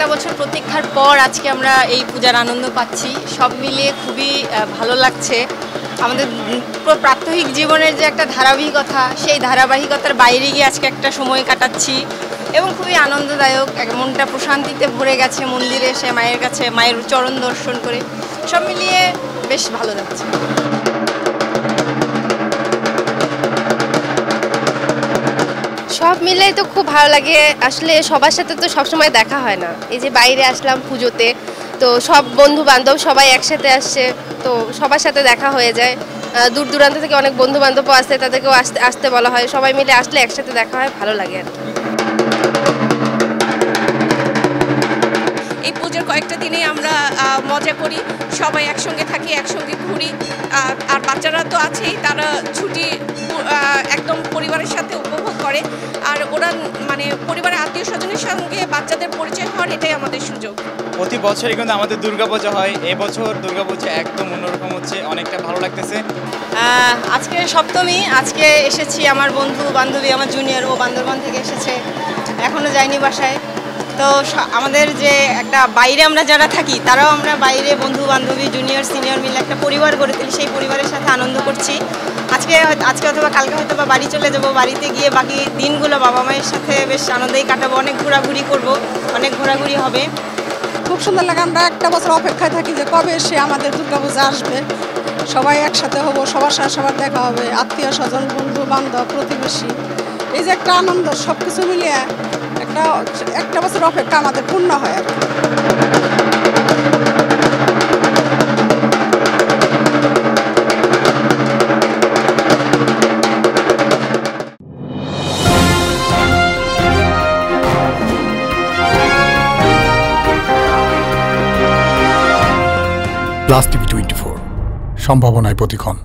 একটা বছর প্রতীক্ষার পর আজকে আমরা এই পূজার আনন্দ পাচ্ছি। সব মিলিয়ে খুবই ভালো লাগছে। আমাদের প্রাত্যহিক জীবনের যে একটা ধারাবাহিকতা, সেই ধারাবাহিকতার বাইরে গিয়ে আজকে একটা সময় কাটাচ্ছি এবং খুবই আনন্দদায়ক। মনটা প্রশান্তিতে ভরে গেছে মন্দিরে এসে মায়ের কাছে, মায়ের চরণ দর্শন করে। সব মিলিয়ে বেশ ভালো লাগছে। সব মিলেই তো খুব ভালো লাগে। আসলে সবার সাথে তো সবসময় দেখা হয় না। এই যে বাইরে আসলাম পুজোতে, তো সব বন্ধু বান্ধব সবাই একসাথে আসছে, তো সবার সাথে দেখা হয়ে যায়। দূর দূরান্ত থেকে অনেক বন্ধু বান্ধবও আসছে, তাদেরকেও আসতে বলা হয়। সবাই মিলে আসলে একসাথে দেখা হয়, ভালো লাগে আর কি। এই পুজোর কয়েকটা দিনেই আমরা মজা করি, সবাই একসঙ্গে থাকি, একসঙ্গে ঘুরি। আর বাচ্চারা তো আছেই, তারা ছুটি একদম পরিবারের সাথে উপভোগ করে। আর ওরা মানে পরিবারের আত্মীয় স্বজনের সঙ্গে বাচ্চাদের পরিচয় হওয়ার, এটাই আমাদের সুযোগ। প্রতি বছরই কিন্তু আমাদের দুর্গাপূজা হয়। এবছর দুর্গাপূজা একদম অন্যরকম হচ্ছে, অনেকটা ভালো লাগতেছে। আজকে সপ্তমী, আজকে এসেছি আমার বন্ধু বান্ধবী, আমার জুনিয়র, ও বান্দরবান থেকে এসেছে, এখনও যায়নি বাসায়। তো আমাদের যে একটা বাইরে আমরা যারা থাকি, তারাও আমরা বাইরে বন্ধু বান্ধবী, জুনিয়র সিনিয়র মিলে একটা পরিবার গড়ে তুলি, সেই পরিবারের সাথে আনন্দ করছি। আজকে অথবা কালকে হয়তো বা বাড়ি চলে যাব, বাড়িতে গিয়ে বাকি দিনগুলো বাবা মায়ের সাথে বেশ আনন্দেই কাটাবো। অনেক ঘোরাঘুরি করব, অনেক ঘোরাঘুরি হবে। খুব সুন্দর লাগে। আমরা একটা বছর অপেক্ষায় থাকি যে কবে এসে আমাদের দুর্গাপূজা আসবে, সবাই একসাথে হব, সবার সাথে সবার দেখা হবে, আত্মীয় স্বজন, বন্ধু বান্ধব, প্রতিবেশী। এই যে একটা আনন্দ, সব কিছু মিলিয়ে একটা বছর অপেক্ষা আমাদের পূর্ণ হয় আর কি। প্লাস টিভি 24, সম্ভাবনায় প্রতিক্ষণ।